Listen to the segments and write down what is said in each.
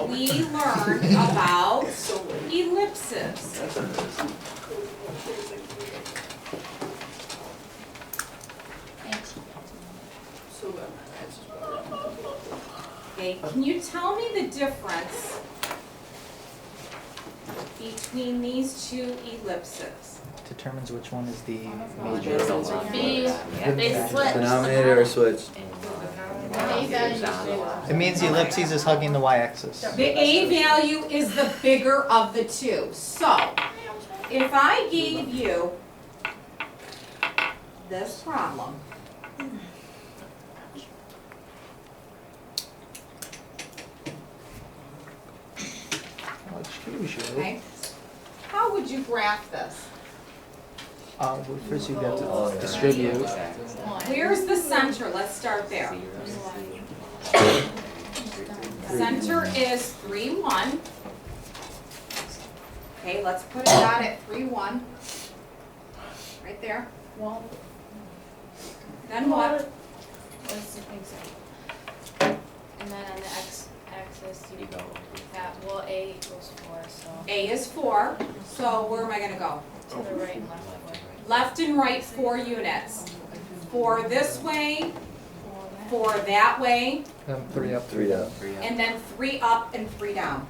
we learned about ellipses. Okay, can you tell me the difference between these two ellipses? Determines which one is the major. They split. Denominator or switch? It means the ellipses is hugging the y-axis. The A value is the bigger of the two. So, if I gave you this problem, Well, excuse you. okay, how would you graph this? Well, first you have to distribute. Where's the center? Let's start there. Center is 3, 1. Okay, let's put it out at 3, 1. Right there. Then what? And then on the x-axis, you have, well, a equals 4, so A is 4, so where am I gonna go? to the right and left. Left and right 4 units. 4 this way, 4 that way, Then 3 up. 3 up. and then 3 up and 3 down.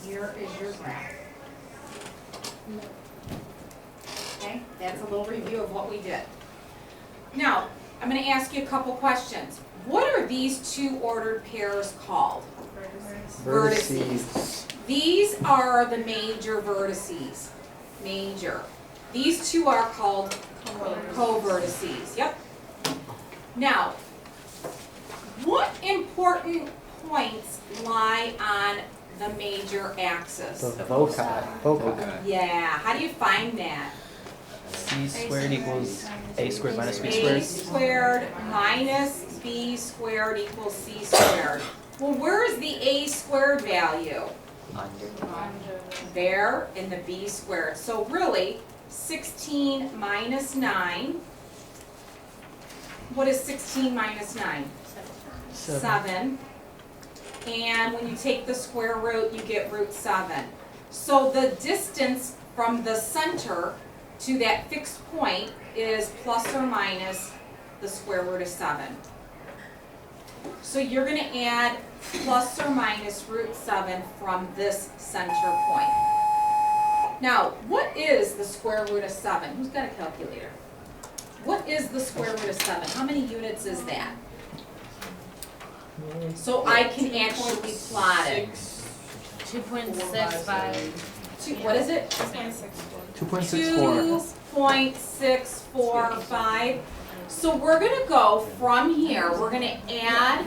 Here is your graph. Okay, that's a little review of what we did. Now, I'm going to ask you a couple questions. What are these two ordered pairs called? Vertices. These are the major vertices. Major. These two are called co-vertices. Yep. Now, what important points lie on the major axis? The foci. Yeah, how do you find that? C squared equals a squared minus b A squared. squared minus b squared equals c squared. Well, where is the a squared value? There in the b squared. So really, 16 minus 9. What is 16 minus 9? 7. And when you take the square root, you get root 7. So the distance from the center to that fixed point is plus or minus the square root of 7. So you're going to add plus or minus root 7 from this center point. Now, what is the square root of 7? Who's got a calculator? What is the square root of 7? How many units is that? So I can actually plot it. 2.65. What is it? 2.64. 2.645. So we're going to go from here, we're going to add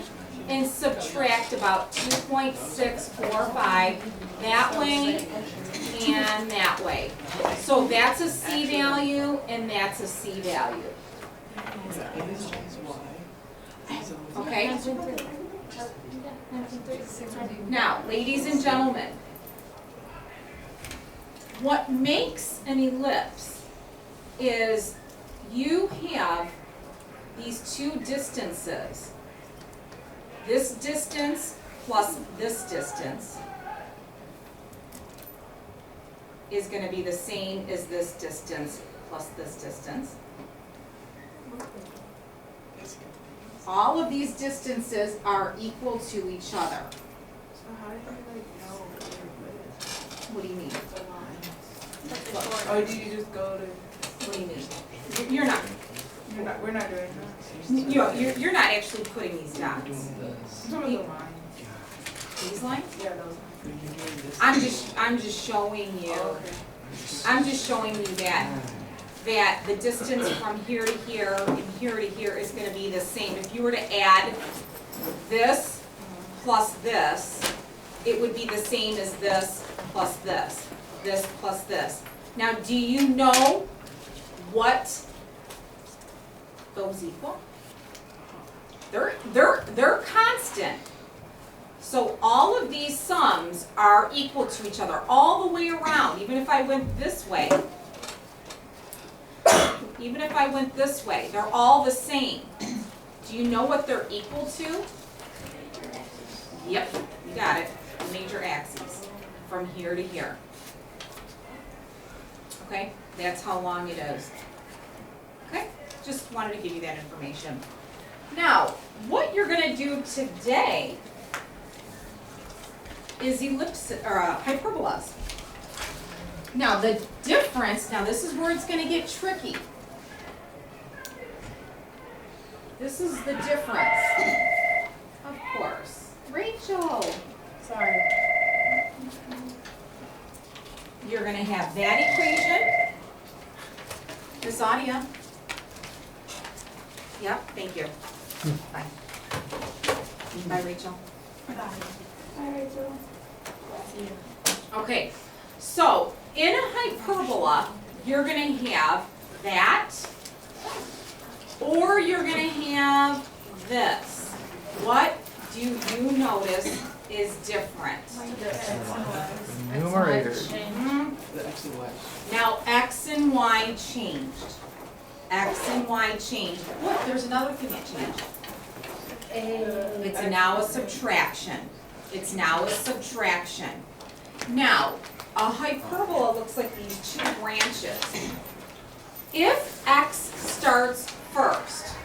and subtract about 2.645 that way and that way. So that's a C value and that's a C value. Okay? Now, ladies and gentlemen, what makes an ellipse is you have these two distances. This distance plus this distance is going to be the same as this distance plus this distance. All of these distances are equal to each other. So how do you know What do you mean? Or do you just go to? What do you mean? You're not. We're not doing that. You're not actually putting these dots. Some of the lines. These lines? Yeah, those lines. I'm just showing you. Oh, okay. I'm just showing you that the distance from here to here and here to here is going to be the same. If you were to add this plus this, it would be the same as this plus this plus this. Now, do you know what those equal? They're constant. So all of these sums are equal to each other all the way around. Even if I went this way, they're all the same. Do Do you know what they're equal to? Yep, you got it. The major axes from here to here. Okay, that's how long it is. Okay, just wanted to give you that information. Now, what you're going to do today is hyperbolas. Now the difference, now this is where it's going to get tricky. This is the difference. Of course. Rachel. Sorry. You're going to have that equation. Miss Audia. Yep, thank you. Bye. Bye, Rachel. Bye, Rachel. See you. Okay, so in a hyperbola, you're going to have that, or you're going to have this. What do you notice is different? Numerator. Mhm. The X and Y. Now, X and Y changed. X and Y changed. Look, there's another thing that changed. It's now a subtraction. It's now a subtraction. Now, a hyperbola looks like these two branches. If X starts first,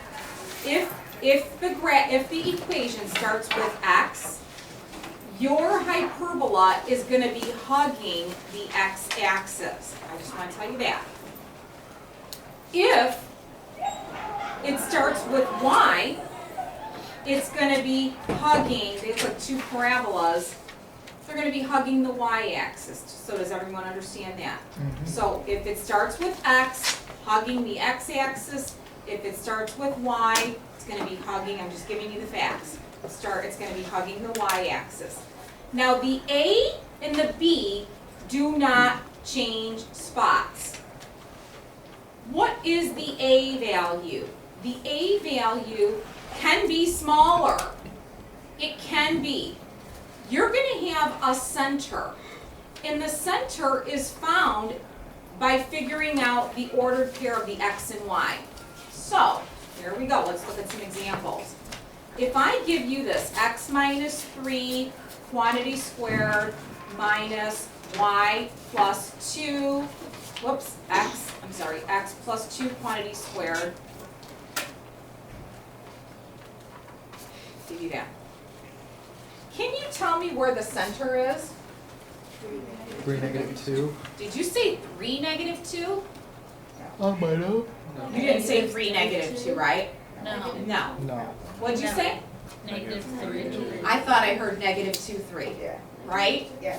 if the equation starts with X, your hyperbola is going to be hugging the X-axis. I just want to tell you that. If it starts with Y, it's going to be hugging, it's like two parabolas, they're going to be hugging the Y-axis. So does everyone understand that? So if it starts with X, hugging the X-axis, if it starts with Y, it's going to be hugging, I'm just giving you the facts. It's going to be hugging the Y-axis. Now the A and the B do not change spots. What is the A value? The A value can be smaller. It can be. You're going to have a center. And the center is found by figuring out the ordered pair of the X and Y. So, here we go. Let's look at some examples. If I give you this, X minus 3 quantity squared minus Y plus 2, whoops, X plus 2 quantity squared. Give you that. Can you tell me where the center is? 3, -2. Did you say 3, -2? Oh, my no. You didn't say 3, -2, right? No. No. No. What'd you say? -3. I thought I heard -2, 3, right? Yeah.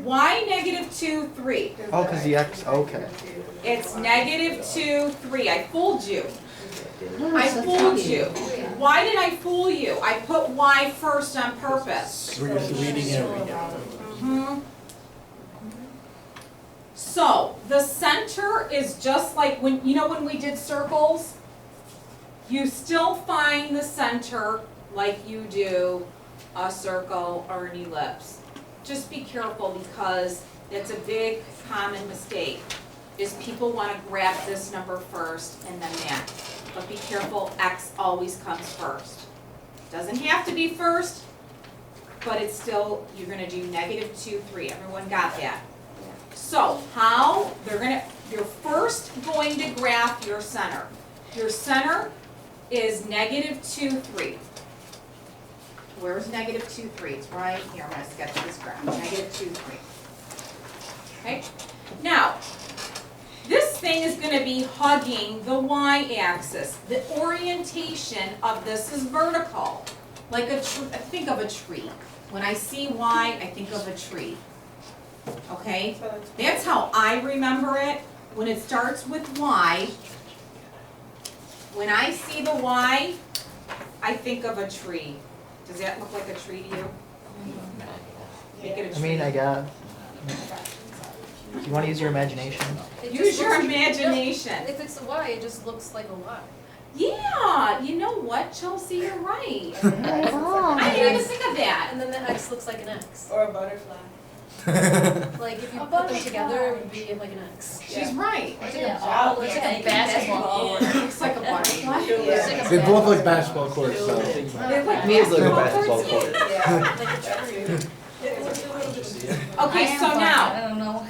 Why -2, 3? Oh, because the X, okay. It's -2, 3. I fooled you. I fooled you. Why did I fool you? I put Y first on purpose. We're just reading it. So, the center is just like when we did circles? You still find the center like you do a circle or an ellipse. Just be careful because it's a big common mistake, is people want to grab this number first and then that. But be careful, X always comes first. Doesn't have to be first, but it's still, you're going to do -2, 3. Everyone got that? So, you're first going to graph your center. Your center is -2, 3. Where's -2, 3? It's right here. I'm going to sketch this graph. -2, 3. Okay? Now, this thing is going to be hugging the Y-axis. The orientation of this is vertical. Like think of a tree. When I see Y, I think of a tree. Okay? That's how I remember it. When it starts with Y, when I see the Y, I think of a tree. Does that look like a tree to you? Make it a tree. I mean, I guess. Do you want to use your imagination? Use your imagination. If it's a Y, it just looks like a Y. Yeah, you know what, Chelsea, you're right. I didn't even think of that. And then the X looks like an X. Or a butterfly. Like if you put them together, it would be like an X. She's right. Yeah, all looks like a basketball court. Looks like a butterfly. Yeah. They both look basketball courts, so. They look Feels like a basketball basketball courts. court. Like a tree. Okay, so now, I don't know.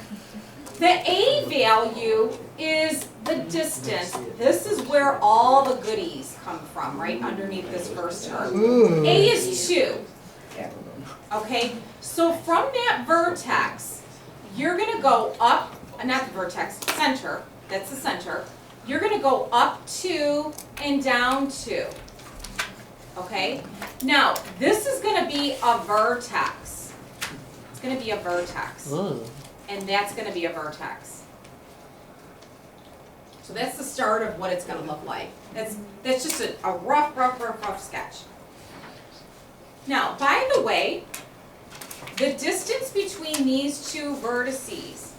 the A value is the distance. This is where all the goodies come from, right underneath this first term. Ooh. A is 2. Okay, so from that vertex, you're gonna go up, not the vertex, center, that's the center. You're gonna go up 2 and down 2. Okay? Now, this is gonna be a vertex. It's gonna be a vertex. Ooh. And that's gonna be a vertex. So that's the start of what it's gonna look like. That's just a rough sketch. Now, by the way, the distance between these two vertices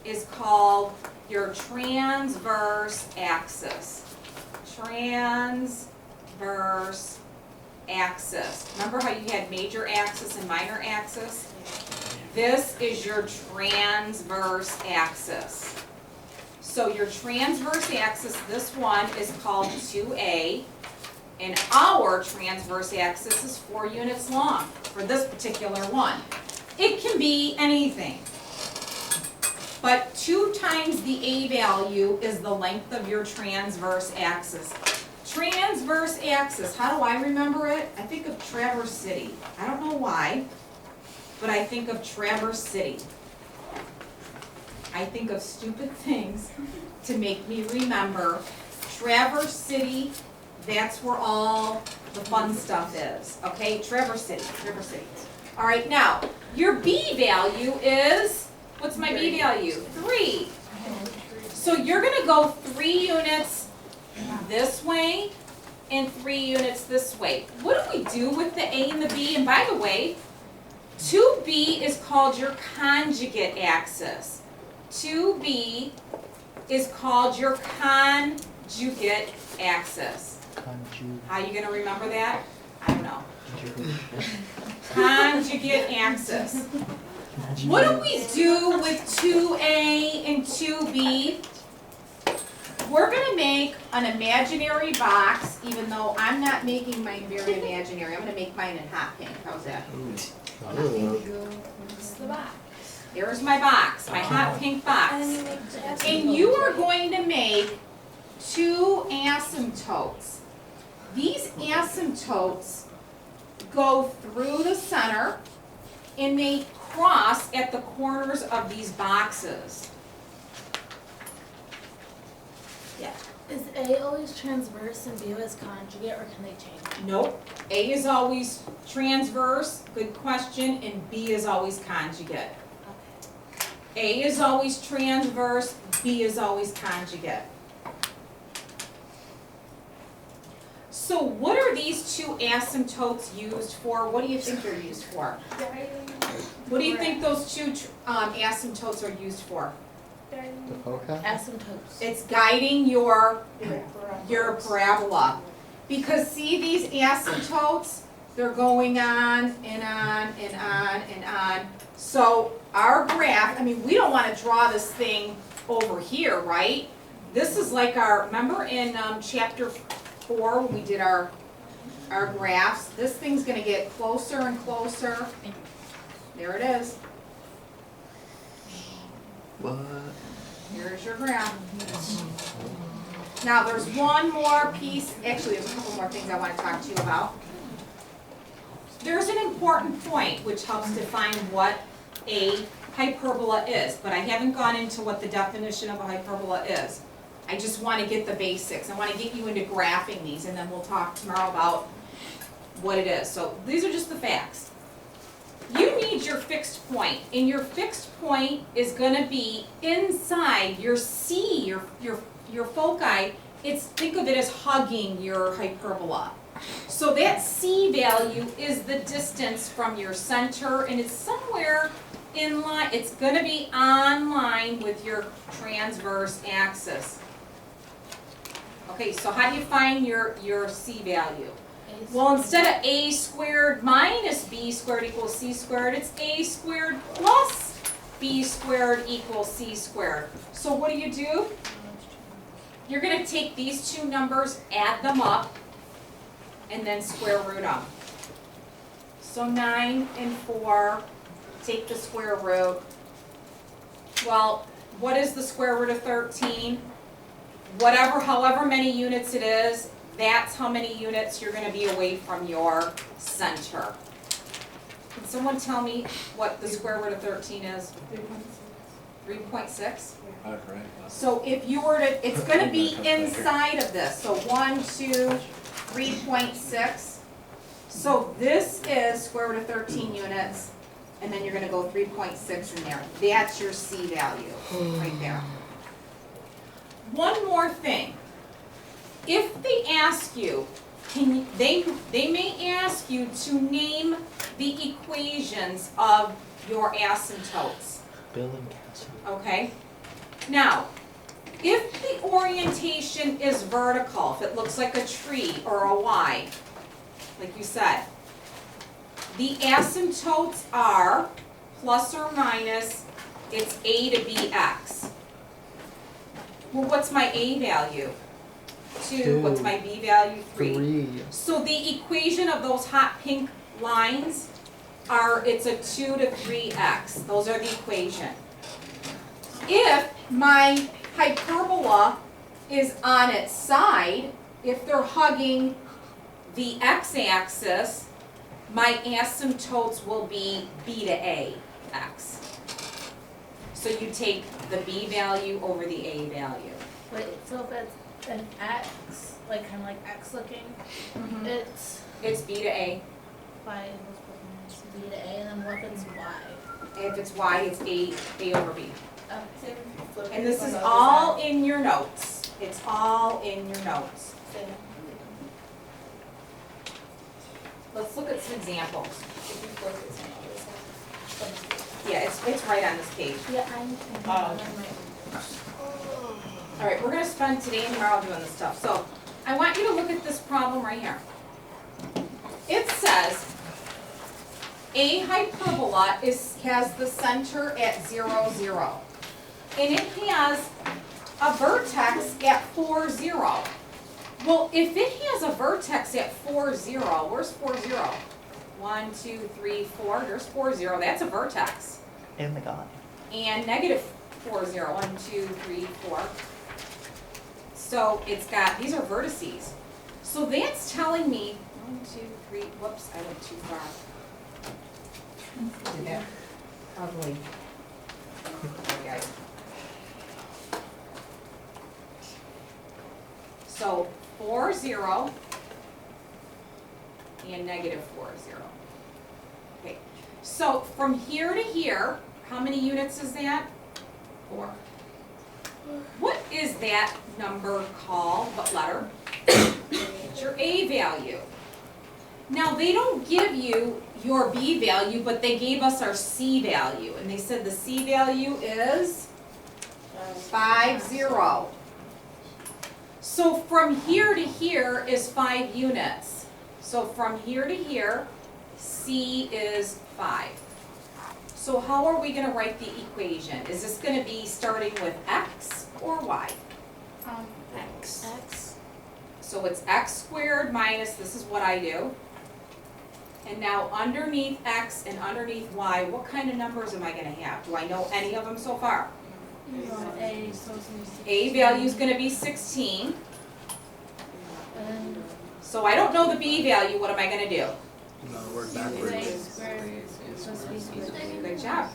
is called your transverse axis. Transverse axis. Remember how you had major axis and minor axis? This is your transverse axis. So your transverse axis, this one is called 2A, and our transverse axis is 4 units long for this particular one. It can be anything, but 2 times the A value is the length of your transverse axis. Transverse axis, how do I remember it? I think of Traverse City. I don't know why, but I think of Traverse City. I think of stupid things to make me remember Traverse City. That's where all the fun stuff is, okay? Traverse City, Traverse City. All right, now, your B value is, what's my B value? 3. So you're gonna go 3 units this way and 3 units this way. What do we do with the A and the B? And by the way, 2B is called your conjugate axis. 2B is called your conjugate axis. How are you going to remember that? I don't know. Conjugate axis. What do we do with 2A and 2B? We're going to make an imaginary box, even though I'm not making mine very imaginary. I'm going to make mine in hot pink. How's that? This is the box. Here's my box, my hot pink box. And you are going to make 2 asymptotes. These asymptotes go through the center and they cross at the corners of these boxes. Yeah. Is A always transverse and B always conjugate, or can they change? Nope. A is always transverse, good question, and B is always conjugate. A is always transverse, B is always conjugate. So what are these 2 asymptotes used for? What do you think they're used for? What do you think those 2 asymptotes are used for? The foci? Asymptotes. It's guiding your parabola. Because see these asymptotes? They're going on and on and on and on. So our graph, I mean, we don't want to draw this thing over here, right? This is like our, remember in chapter 4 when we did our graphs? This thing's going to get closer and closer. There it is. What? Here's your graph. Now there's one more piece, actually there's a couple more things I want to talk to you about. There's an important point which helps define what a hyperbola is, but I haven't gone into what the definition of a hyperbola is. I just want to get the basics. I want to get you into graphing these, and then we'll talk tomorrow about what it is. So these are just the facts. You need your fixed point, and your fixed point is going to be inside your C, your foci. Think of it as hugging your hyperbola. So that C value is the distance from your center, and it's somewhere in line. It's going to be on line with your transverse axis. Okay, so how do you find your C value? Well, instead of a squared minus b squared equals c squared, it's a squared plus b squared equals c squared. So what do? You're gonna take these two numbers, add them up, and then square root them. So 9 and 4, take the square root. Well, what is the square root of 13? However many units it is, that's how many units you're gonna be away from your center. Can someone tell me what the square root of 13 is? 3.6? So if you were to, it's gonna be inside of this, so 1, 2, 3.6. So this is square root of 13 units, and then you're gonna go 3.6 in there. That's your C value, right there. One more thing. If they ask you, they may ask you to name the equations of your asymptotes, Bill and Cassie. okay? Now, if the orientation is vertical, if it looks like a tree or a Y, like you said, the asymptotes are plus or minus, it's A to BX. Well, what's my A value? 2. What's my B value? 3. 3. So the equation of those hot pink lines it's a 2 to 3x. Those are the equation. If my hyperbola is on its side, if they're hugging the x-axis, my asymptotes will be b to a x. So you take the b value over the a value. Wait, so if it's an X, like kind of like X looking, it's It's b to a. y equals B to A, and then what if it's Y? If it's y, it's a over b. Okay. And this is all in your notes. It's all in your notes. Let's look at some examples. Yeah, it's right on this page. Yeah, I'm. All right, we're gonna spend today and tomorrow doing this stuff. So I want you to look at this problem right here. It says a hyperbola has the center at 0, 0. And it has a vertex at 4, 0. Well, if it has a vertex at 4, 0, where's 4, 0? 1, 2, 3, 4, there's 4, 0, that's a vertex. And the guy. And negative 4, 0, 1, 2, 3, 4. So it's got, these are vertices. So that's telling me, 1, 2, 3, whoops, I went too far. Did that ugly. Okay. So 4, 0, and negative 4, 0. Okay, so from here to here, how many units is that? 4. What is that number called? What letter? It's your A value. Now, they don't give you your B value, but they gave us our C value. And they said the C value is 5, 0. So from here to here is 5 units. So from here to here, C is 5. So how are we going to write the equation? Is this going to be starting with x or y? X. X. So it's x squared minus, this is what I do. And now underneath x and underneath y, what kind of numbers am I going to have? Do I know any of them so far? A, so it's gonna be A value is going to be 16. and So I don't know the B value, what am I going to do? No, work A backwards. squared plus B squared. Good job.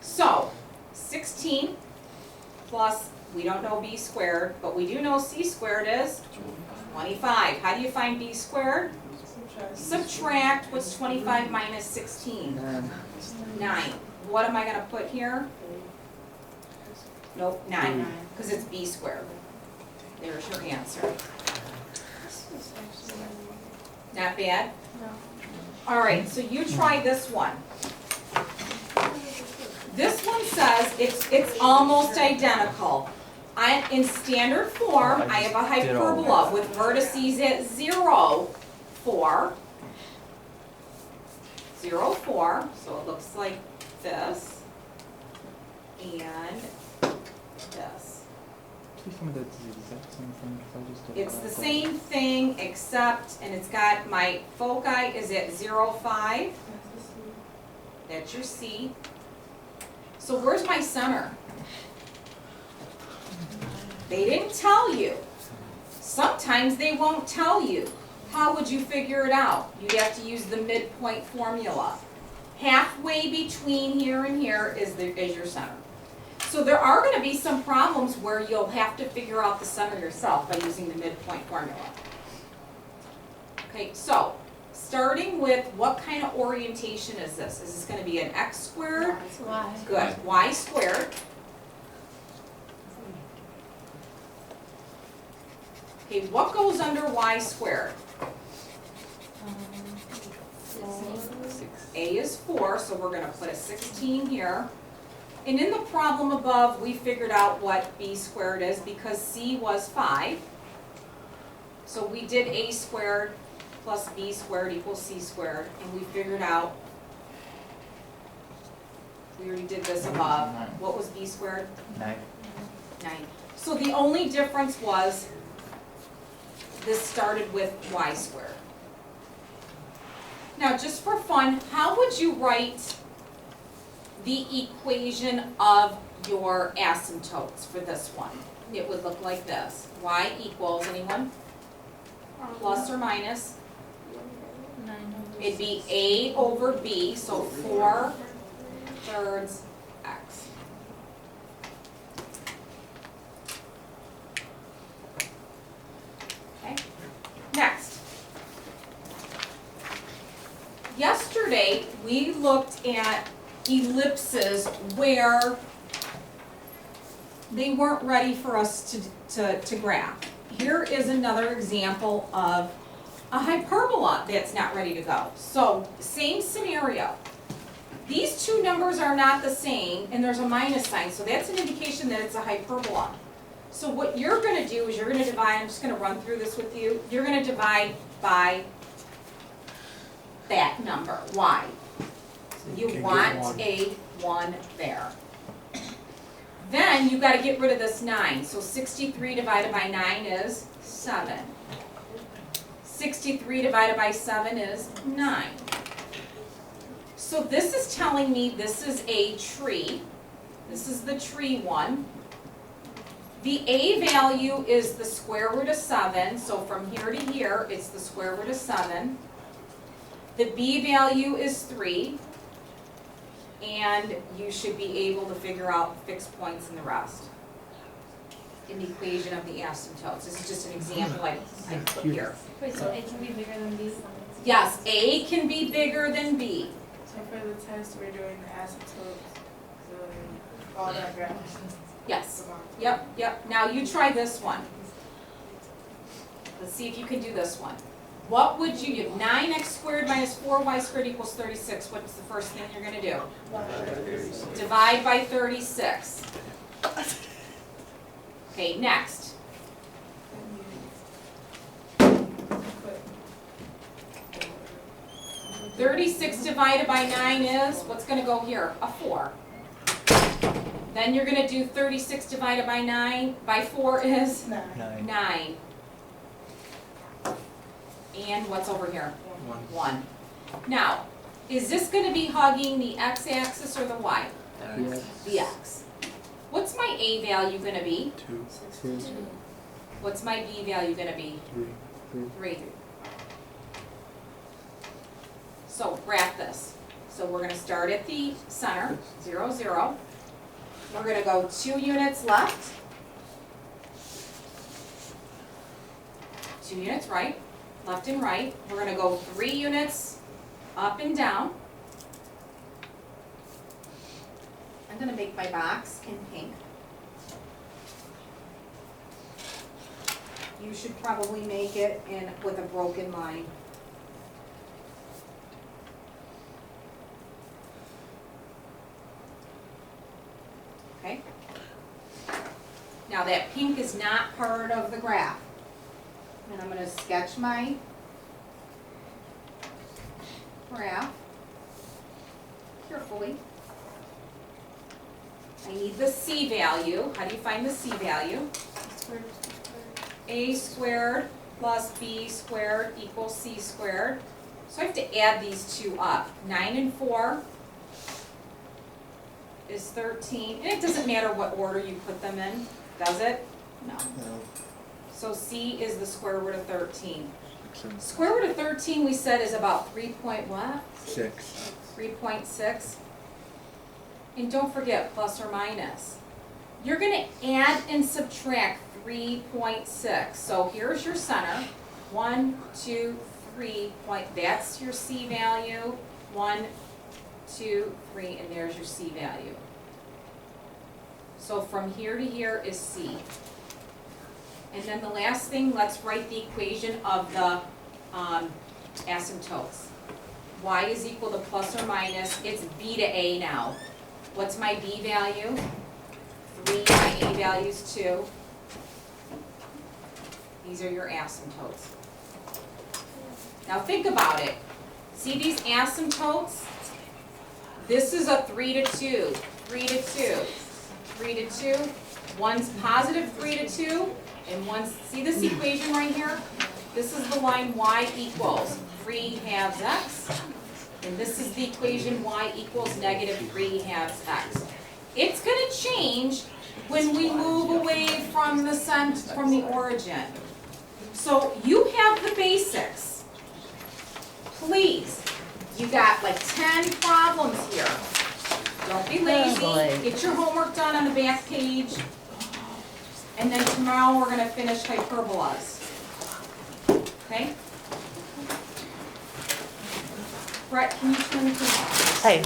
So 16 plus, we don't know B squared, but we do know C squared is 25. How do you find B squared? Subtract, what's 25 minus 16? 9. What am I going to put here? Nope, 9, because it's B squared. There's your answer. Not bad? No. All right, so you try this one. This one says it's almost identical. In standard form, I have a did all hyperbola that. with vertices at 0, 4. 0, 4, so it looks like this. And this. Please tell me that's the exact same thing, 'cause I just did It's it the last same thing except, and it's got, my foci is at 0, 5. That's your C. So where's my center? They didn't tell you. Sometimes they won't tell you. How would you figure it out? You'd have to use the midpoint formula. Halfway between here and here is your center. So there are going to be some problems where you'll have to figure out the center yourself by using the midpoint formula. Okay, so starting with what kind of orientation is this? Is this going to be an x squared? Why? Good. Y squared. Okay, what goes under y squared? A is 4, so we're going to put a 16 here. And in the problem above, we figured out what b squared is because c was 5. So we did a squared plus b squared equals c squared, and we figured out, we already did this above, what was b squared? 9. 9. So the only difference was this started with y squared. Now, just for fun, how would you write the equation of your asymptotes for this one? It would look like this. Y equals, anyone? Plus or minus? 9. It'd be A over B, so 4/3 x. Okay, next. Yesterday, we looked at ellipses where they weren't ready for us to graph. Here is another example of a hyperbola that's not ready to go. So, same scenario. These two numbers are not the same, and there's a minus sign, so that's an indication that it's a hyperbola. So what you're going to do is you're going to divide, I'm just going to run through this with you, you're going to divide by that number, y. You want a 1 there. Then you got to get rid of this 9. So 63 divided by 9 is 7. 63 divided by 7 is 9. So this is telling me this is a tree. This is the tree one. The a value is the square root of 7. So from here to here, it's the square root of 7. The b value is 3. And you should be able to figure out fixed points and the rest in the equation of the asymptotes. This is just an example I put here. Wait, so A can be bigger than B? Yes, A can be bigger than B. So for the test, we're doing the asymptotes, all that graph. Yes. Yep. Now you try this one. Let's see if you can do this one. What would you do? 9x squared minus 4y squared equals 36. What's the first thing you're going to do? Divide by 36. Okay, next. Put 36 divided by 9 is, what's going to go here? A 4. Then you're going to do 36 divided by 9 by 4 is 9. 9. And what's over here? 1. Now, is this going to be hugging the x-axis or the y? Yes. The x. What's my a value going to be? 2. What's my b value going to be? 3. 3. So graph this. So we're going to start at the center, 0, 0. We're going to go 2 units left, 2 units right, left and right. We're going to go 3 units up and down. I'm going to make my box in pink. You should probably make it in with a broken line. Okay? Now that pink is not part of the graph. And I'm gonna sketch my graph carefully. I need the C value. How do you find the C value? A squared plus B squared equals C squared. So I have to add these two up. 9 and 4 is 13. And it doesn't matter what order you put them in, does it? No. No. So C is the square root of 13. Excellent. Square root of 13 we said is about 3 point what? 6. 3.6. And don't forget plus or minus. You're gonna add and subtract 3.6. So here's your center. 1, 2, 3 point, that's your C value. 1, 2, 3, and there's your C value. So from here to here is C. And then the last thing, let's write the equation of the asymptotes. Y is equal to plus or minus, it's B to A now. What's my B value? 3, my A value is 2. These are your asymptotes. Now think about it. See these asymptotes? This is a 3 to 2, 3 to 2, 3 to 2. One's positive 3 to 2, and one's, see this equation right here? This is the line y equals 3 halves x, and this is the equation y equals negative 3 halves x. It's gonna change when we move away from the origin. So you have the basics. Please, you got like 10 problems here. Don't be lazy, get your homework done on the back page. And then tomorrow we're gonna finish hyperbolas. Okay? Brett, can you turn to? Hey.